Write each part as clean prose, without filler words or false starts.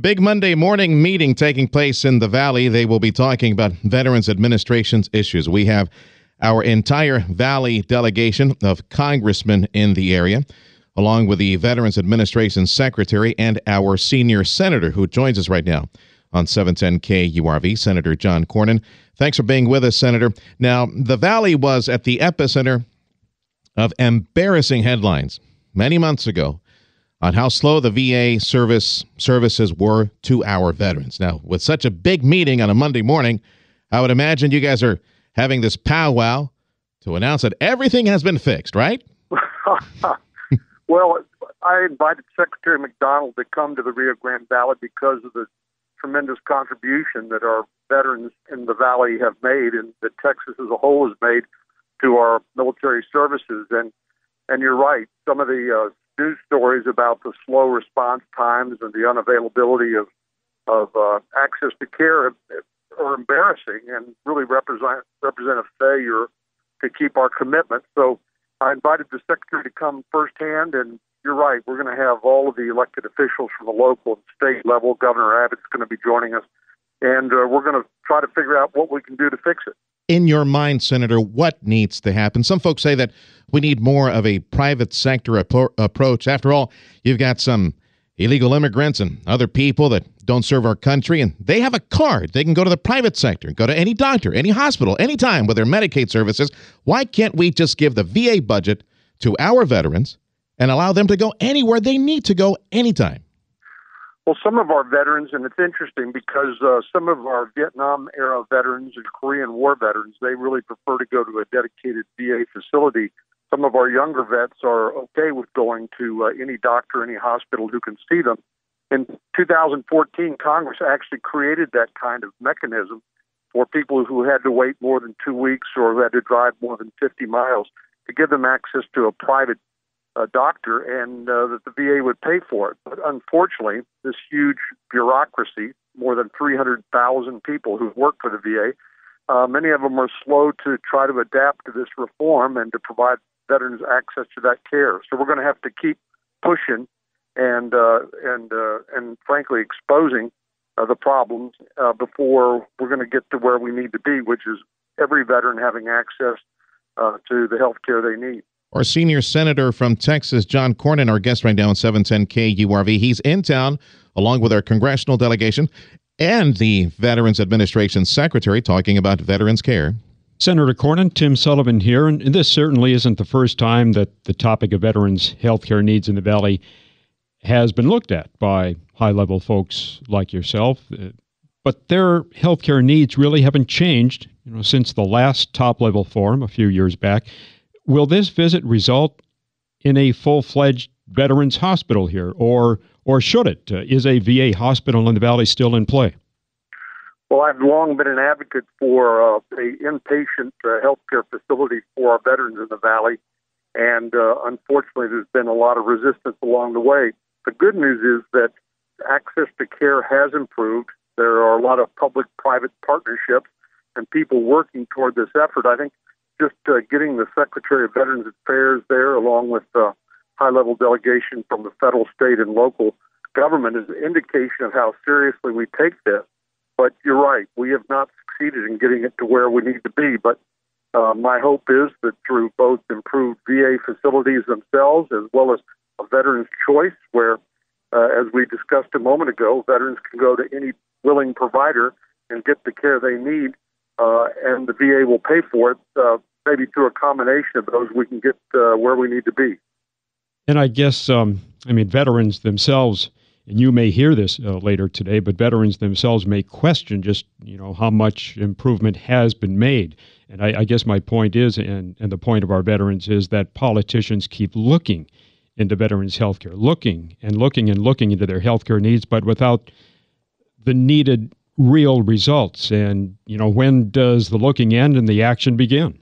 Big Monday morning meeting taking place in the Valley. They will be talking about Veterans Administration's issues. We have our entire Valley delegation of congressmen in the area, along with the Veterans Administration Secretary and our senior senator who joins us right now on 710 KURV, Senator John Cornyn. Thanks for being with us, Senator. Now, the Valley was at the epicenter of embarrassing headlines many months ago on how slow the VA services were to our veterans. Now, with such a big meeting on a Monday morning, I would imagine you guys are having this powwow to announce that everything has been fixed, right? Well, I invited Secretary McDonald to come to the Rio Grande Valley because of the tremendous contribution that our veterans in the Valley have made and that Texas as a whole has made to our military services. And you're right, some of the news stories about the slow response times and the unavailability of access to care are embarrassing and really represent a failure to keep our commitment. So I invited the Secretary to come firsthand, and you're right, we're going to have all of the elected officials from the local and state level. Governor Abbott's going to be joining us, and we're going to try to figure out what we can do to fix it. In your mind, Senator, what needs to happen? Some folks say that we need more of a private sector approach. After all, you've got some illegal immigrants and other people that don't serve our country, and they have a card. They can go to the private sector, go to any doctor, any hospital, anytime with their Medicaid services. Why can't we just give the VA budget to our veterans and allow them to go anywhere they need to go anytime? Well, some of our veterans, and it's interesting because some of our Vietnam-era veterans and Korean War veterans, they really prefer to go to a dedicated VA facility. Some of our younger vets are okay with going to any doctor, any hospital who can see them. In 2014, Congress actually created that kind of mechanism for people who had to wait more than 2 weeks or who had to drive more than 50 miles to give them access to a private doctor, and that the VA would pay for it. But unfortunately, this huge bureaucracy, more than 300,000 people who work for the VA, many of them are slow to try to adapt to this reform and to provide veterans access to that care. So we're going to have to keep pushing and frankly exposing the problems before we're going to get to where we need to be, which is every veteran having access to the health care they need. Our senior senator from Texas, John Cornyn, our guest right now on 710 KURV. He's in town along with our congressional delegation and the Veterans Administration Secretary talking about veterans care. Senator Cornyn, Tim Sullivan here, and this certainly isn't the first time that the topic of veterans' health care needs in the Valley has been looked at by high-level folks like yourself. But their health care needs really haven't changed, since the last top-level forum a few years back. Will this visit result in a full-fledged veterans hospital here, or should it? Is a VA hospital in the Valley still in play? Well, I've long been an advocate for an inpatient healthcare facility for our veterans in the Valley, and unfortunately there's been a lot of resistance along the way. The good news is that access to care has improved. There are a lot of public-private partnerships and people working toward this effort. I think just getting the Secretary of Veterans Affairs there, along with the high-level delegation from the federal, state, and local government, is an indication of how seriously we take this. But you're right, we have not succeeded in getting it to where we need to be. But my hope is that through both improved VA facilities themselves, as well as a veteran's choice, where, as we discussed a moment ago, veterans can go to any willing provider and get the care they need, and the VA will pay for it. Maybe through a combination of those, we can get where we need to be. And I guess, veterans themselves, and you may hear this later today, but veterans themselves may question just, how much improvement has been made. And I guess my point is, and the point of our veterans is that politicians keep looking into veterans' health care, looking into their health care needs, but without the needed real results. And, when does the looking end and the action begin?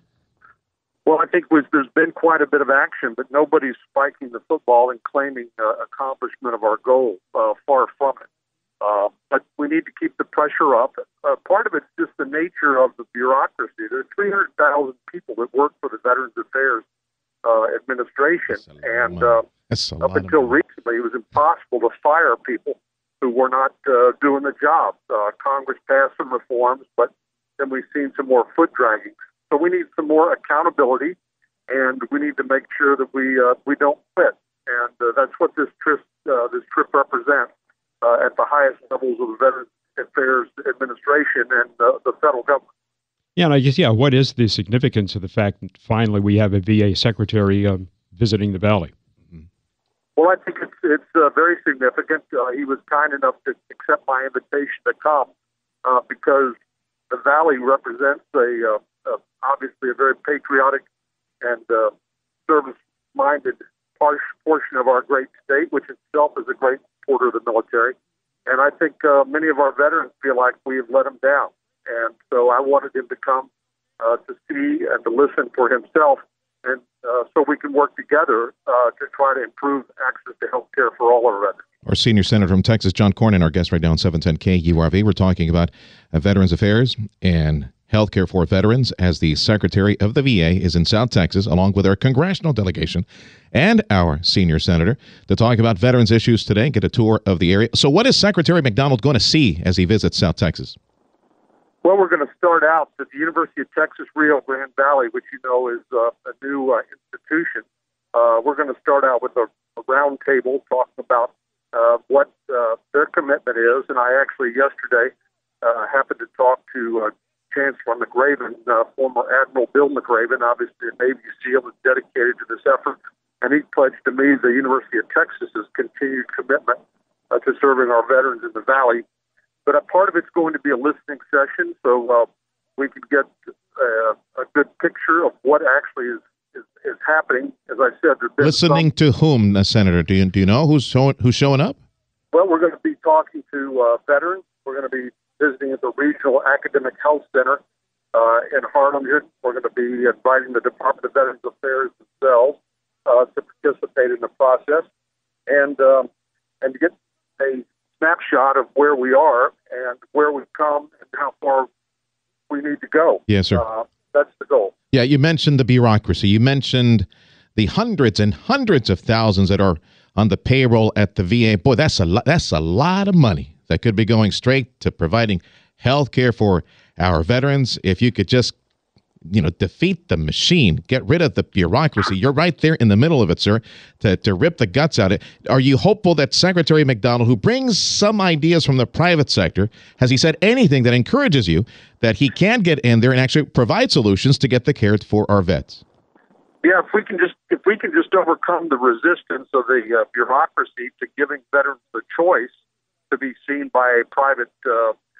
Well, I think there's been quite a bit of action, but nobody's spiking the football and claiming accomplishment of our goal. Far from it. But we need to keep the pressure up. Part of it's just the nature of the bureaucracy. There are 300,000 people that work for the Veterans Affairs Administration, and up until recently, it was impossible to fire people who were not doing the job. Congress passed some reforms, but then we've seen some more foot dragging. So we need some more accountability, and we need to make sure that we don't quit. And that's what this trip represents at the highest levels of the Veterans Affairs Administration and the federal government. Yeah, and I guess, what is the significance of the fact that finally we have a VA secretary visiting the Valley? Well, I think it's very significant. He was kind enough to accept my invitation to come because the Valley represents obviously a very patriotic and service-minded portion of our great state, which itself is a great supporter of the military. And I think many of our veterans feel like we have let them down. And so I wanted him to come to see and to listen for himself, and so we can work together to try to improve access to health care for all our veterans. Our senior senator from Texas, John Cornyn, our guest right now on 710 KURV. We're talking about Veterans Affairs and health care for veterans as the Secretary of the VA is in South Texas, along with our congressional delegation and our senior senator, to talk about veterans issues today, get a tour of the area. So what is Secretary McDonald going to see as he visits South Texas? Well, we're going to start out at the University of Texas Rio Grande Valley, which you know is a new institution. We're going to start out with a round table talking about what their commitment is. And I actually yesterday happened to talk to Chancellor McRaven, former Admiral Bill McRaven, obviously a Navy SEAL, is dedicated to this effort. And he pledged to me the University of Texas's continued commitment to serving our veterans in the Valley. But a part of it's going to be a listening session, so we can get a good picture of what actually is happening. As I said, listening to whom, Senator? Do you know who's showing up? Well, we're going to be talking to veterans. We're going to be visiting at the Regional Academic Health Center in Harlingen. We're going to be inviting the Department of Veterans Affairs themselves to participate in the process, and to get a snapshot of where we are and where we've come and how far we need to go. Yes, sir. That's the goal. Yeah, you mentioned the bureaucracy. You mentioned the hundreds and hundreds of thousands that are on the payroll at the VA. Boy, that's a lot of money that could be going straight to providing health care for our veterans. If you could just defeat the machine, get rid of the bureaucracy. You're right there in the middle of it, sir, to rip the guts out of it. Are you hopeful that Secretary McDonald, who brings some ideas from the private sector, has he said anything that encourages you that he can get in there and actually provide solutions to get the care for our vets? Yeah, if we can just overcome the resistance of the bureaucracy to giving veterans the choice to be seen by a private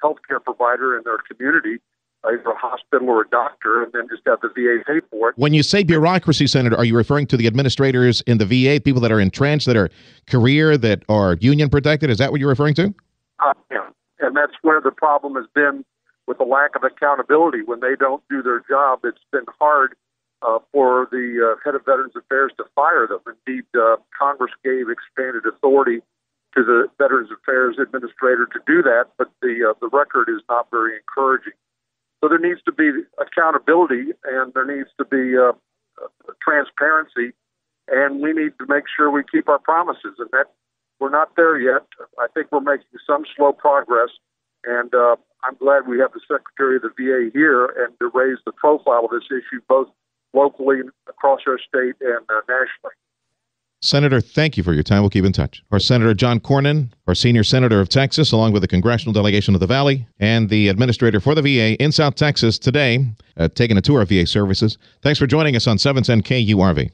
healthcare provider in their community, either a hospital or a doctor, and then just have the VA pay for it. When you say bureaucracy, Senator, are you referring to the administrators in the VA, people that are entrenched, that are career, that are union protected? Is that what you're referring to? Yeah, and that's where the problem has been with the lack of accountability. When they don't do their job, it's been hard for the head of Veterans Affairs to fire them. Indeed, Congress gave expanded authority to the Veterans Affairs Administrator to do that, but the record is not very encouraging. So there needs to be accountability, and there needs to be transparency, and we need to make sure we keep our promises. And that we're not there yet. I think we're making some slow progress, and I'm glad we have the Secretary of the VA here and to raise the profile of this issue both locally across our state and nationally. Senator, thank you for your time. We'll keep in touch. Our Senator John Cornyn, our senior senator of Texas, along with the congressional delegation of the Valley and the administrator for the VA in South Texas today, taking a tour of VA services. Thanks for joining us on 710 KURV.